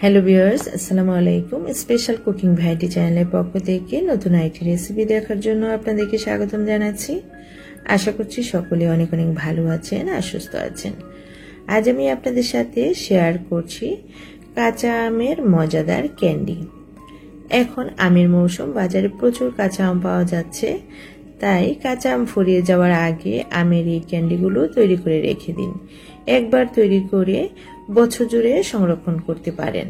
Hello viewers, আসসালামু আলাইকুম। Special cooking variety চ্যানেলের পক্ষ থেকে নতুন আরেকটি রেসিপি দেখার জন্য আপনাদেরকে স্বাগতম জানাচ্ছি। আশা করছি সকলে অনেক অনেক ভালো আছেন আর সুস্থ আছেন। আজ আমি আপনাদের সাথে শেয়ার করছি কাঁচা আমের মজাদার ক্যান্ডি। এখন আমের মৌসুম, বাজারে প্রচুর কাঁচা আম পাওয়া যাচ্ছে, তাই কাঁচা আম ফুরিয়ে যাওয়ার আগে আমের এই ক্যান্ডিগুলো তৈরি করে রেখে দিন। একবার তৈরি করে বছর জুড়ে সংরক্ষণ করতে পারেন।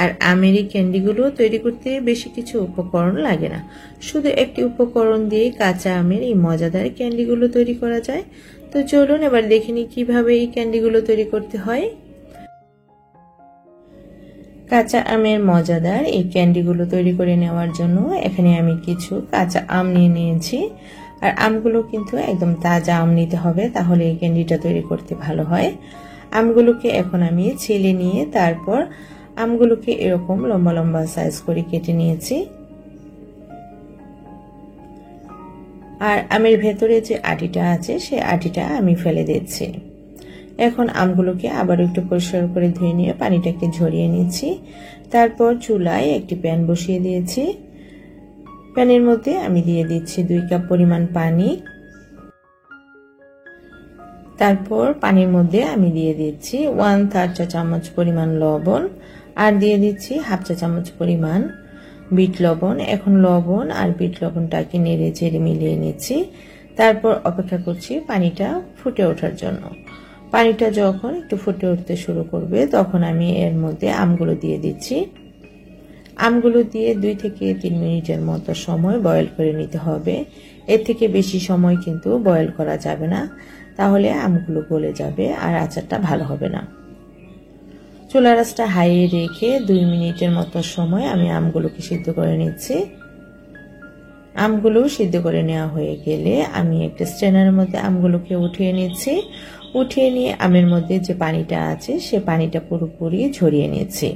আর আমের এই ক্যান্ডিগুলো তৈরি করতে বেশি কিছু উপকরণ লাগে না, শুধু একটি উপকরণ দিয়ে কাঁচা আমের এই মজাদার ক্যান্ডিগুলো তৈরি করা যায়। তো চলুন এবার দেখে নিই কিভাবে এই ক্যান্ডিগুলো তৈরি করতে হয়। কাঁচা আমের মজাদার এই ক্যান্ডিগুলো তৈরি করে নেওয়ার জন্য এখানে আমি কিছু কাঁচা আম নিয়ে নিয়েছি। আর আমগুলো কিন্তু একদম তাজা আম নিতে হবে, তাহলে এই ক্যান্ডিটা তৈরি করতে ভালো হয়। আমগুলোকে এখন আমি ছিলে নিয়ে তারপর আমগুলোকে এরকম লম্বা লম্বা সাইজ করে কেটে নিয়েছি। আর আমের ভেতরে যে আটিটা আছে সেই আটিটা আমি ফেলে দিচ্ছি। এখন আমগুলোকে আবার একটু পরিষ্কার করে ধুয়ে নিয়ে পানিটাকে ঝরিয়ে নিচ্ছি। তারপর চুলায় একটি প্যান বসিয়ে দিয়েছি। প্যানের মধ্যে আমি দিয়ে দিচ্ছি 2 কাপ পরিমাণ পানি। তারপর পানির মধ্যে আমি দিয়ে দিচ্ছি 1/3 চা চামচ পরিমাণ লবণ, আর দিয়ে দিচ্ছি 1/2 চা চামচ পরিমাণ বিট লবণ। এখন লবণ আর বিট লবণটাকে নেড়ে চেড়ে মিলিয়ে নিচ্ছি। তারপর অপেক্ষা করছি পানিটা ফুটে ওঠার জন্য। পানিটা যখন একটু ফুটে উঠতে শুরু করবে তখন আমি এর মধ্যে আমগুলো দিয়ে দিচ্ছি। আমগুলো দিয়ে 2 থেকে 3 মিনিটের মতো সময় বয়েল করে নিতে হবে। এর থেকে বেশি সময় কিন্তু বয়েল করা যাবে না, তাহলে আমগুলো গলে যাবে আর আচারটা ভালো হবে না। চুলার আঁচটা হাইয়ে রেখে 2 মিনিটের মতো সময় আমি আমগুলোকে সিদ্ধ করে নিচ্ছি। আমগুলো সিদ্ধ করে নেওয়া হয়ে গেলে আমি একটা স্ট্রেনারের মধ্যে আমগুলোকে উঠিয়ে নিচ্ছি। উঠিয়ে নিয়ে আমের মধ্যে যে পানিটা আছে সে পানিটা পুরোপুরি ঝরিয়ে নিচ্ছি।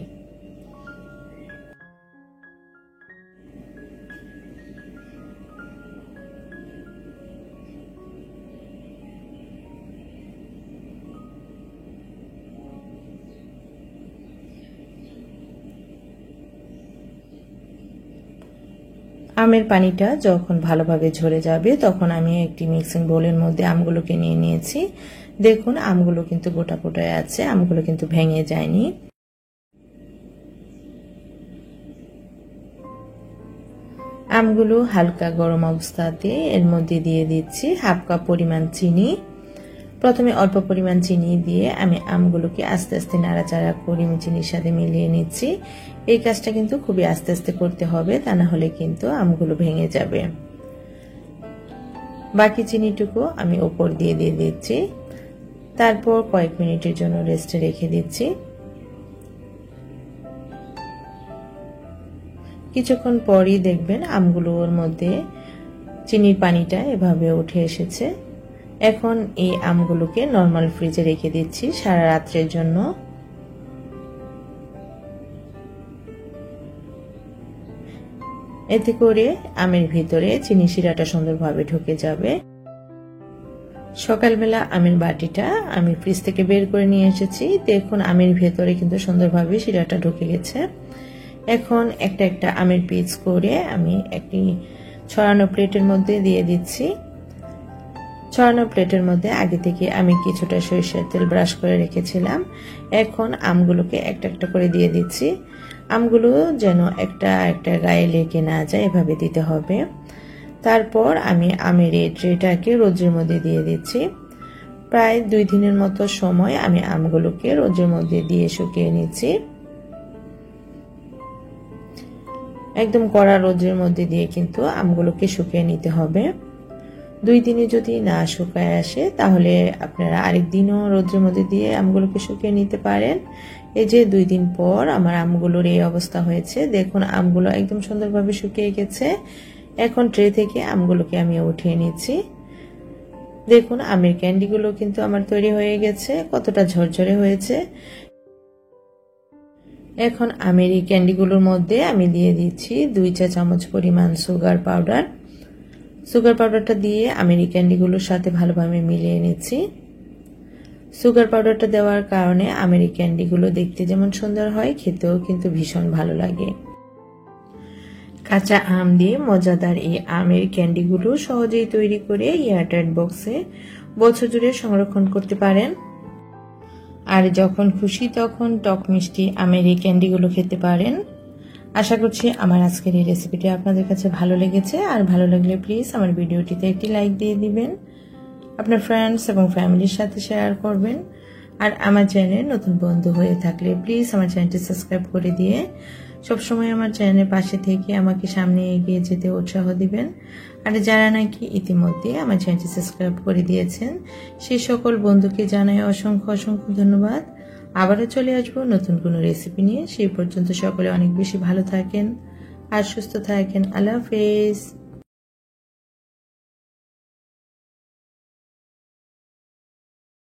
আমের পানিটা যখন ভালোভাবে ঝরে যাবে তখন আমি একটি মিক্সিং বোলের মধ্যে আমগুলোকে নিয়ে নিয়েছি। দেখুন আমগুলো কিন্তু গোটা গোটায় আছে, আমগুলো কিন্তু ভেঙে যায়নি। আমগুলো হালকা গরম অবস্থাতে এর মধ্যে দিয়ে দিচ্ছি 1/2 কাপ পরিমাণ চিনি। প্রথমে অল্প পরিমাণ চিনি দিয়ে আমি আমগুলোকে আস্তে আস্তে নাড়াচাড়া করে চিনির সাথে মিলিয়ে নিচ্ছি। এই কাজটা কিন্তু খুবই আস্তে আস্তে করতে হবে, তা না হলে কিন্তু আমগুলো ভেঙে যাবে। বাকি চিনিটুকু আমি উপর দিয়ে দিচ্ছি। তারপর কয়েক মিনিটের জন্য রেস্টে রেখে দিচ্ছি। কিছুক্ষণ পরই দেখবেন আমগুলোর মধ্যে চিনির পানিটা এভাবে উঠে এসেছে। এখন এই আমগুলোকে নরমাল ফ্রিজে রেখে দিচ্ছি সারা রাত্রের জন্য। এতে করে আমের ভিতরে চিনি শিরাটা সুন্দরভাবে ঢুকে যাবে। সকালবেলা আমের বাটিটা আমি ফ্রিজ থেকে বের করে নিয়ে এসেছি। দেখুন আমের ভেতরে কিন্তু সুন্দরভাবে শিরাটা ঢুকে গেছে। এখন একটা একটা আমের পিস করে আমি একটি ছড়ানো প্লেটের মধ্যে দিয়ে দিচ্ছি। ছড়ানো প্লেটের মধ্যে আগে থেকে আমি কিছুটা সরিষার তেল ব্রাশ করে রেখেছিলাম। এখন আমগুলোকে একটা একটা করে দিয়ে দিচ্ছি। আমগুলো যেন একটা একটা গায়ে লেগে না যায়, এভাবে দিতে হবে। তারপর আমি আমের এই ট্রেটাকে রোদ্রের মধ্যে দিয়ে দিচ্ছি। প্রায় 2 দিনের মতো সময় আমি আমগুলোকে রোদ্রের মধ্যে দিয়ে শুকিয়ে নিচ্ছি। একদম কড়া রোদ্রের মধ্যে দিয়ে কিন্তু আমগুলোকে শুকিয়ে নিতে হবে। 2 দিনে যদি না শুকায় আসে তাহলে আপনারা আরেকদিনও রোদ্রের মধ্যে দিয়ে আমগুলোকে শুকিয়ে নিতে পারেন। এই যে 2 দিন পর আমার আমগুলোর এই অবস্থা হয়েছে। দেখুন আমগুলো একদম সুন্দরভাবে শুকিয়ে গেছে। এখন ট্রে থেকে আমগুলোকে আমি উঠিয়ে নিচ্ছি। দেখুন আমের ক্যান্ডিগুলো কিন্তু আমার তৈরি হয়ে গেছে, কতটা ঝরঝরে হয়েছে। এখন আমের এই ক্যান্ডিগুলোর মধ্যে আমি দিয়ে দিচ্ছি 2 চা চামচ পরিমাণ সুগার পাউডার। সুগার পাউডারটা দিয়ে আমের এই ক্যান্ডিগুলোর সাথে ভালোভাবে মিলিয়ে নিচ্ছি। সুগার পাউডারটা দেওয়ার কারণে আমেরি ক্যান্ডিগুলো দেখতে যেমন সুন্দর হয়, খেতেও কিন্তু ভীষণ ভালো লাগে। কাঁচা আম দিয়ে মজাদার এই আমের ক্যান্ডিগুলো সহজেই তৈরি করে এয়ারটাইট বক্সে বছর জুড়ে সংরক্ষণ করতে পারেন। আর যখন খুশি তখন টক মিষ্টি আমের এই ক্যান্ডিগুলো খেতে পারেন। আশা করছি আমার আজকের এই রেসিপিটি আপনাদের কাছে ভালো লেগেছে। আর ভালো লাগলে প্লিজ আমার ভিডিওটিতে একটি লাইক দিয়ে দিবেন, আপনার ফ্রেন্ডস এবং ফ্যামিলির সাথে শেয়ার করবেন। আর আমার চ্যানেলে নতুন বন্ধু হয়ে থাকলে প্লিজ আমার চ্যানেলটি সাবস্ক্রাইব করে দিয়ে সবসময় আমার চ্যানেলের পাশে থেকে আমাকে সামনে এগিয়ে যেতে উৎসাহ দিবেন। আর যারা নাকি ইতিমধ্যে আমার চ্যানেলটি সাবস্ক্রাইব করে দিয়েছেন সেই সকল বন্ধুকে জানাই অসংখ্য অসংখ্য ধন্যবাদ। আবারও চলে আসবো নতুন কোনো রেসিপি নিয়ে। সেই পর্যন্ত সকলে অনেক বেশি ভালো থাকেন আর সুস্থ থাকেন। আল্লাহ হাফেজ।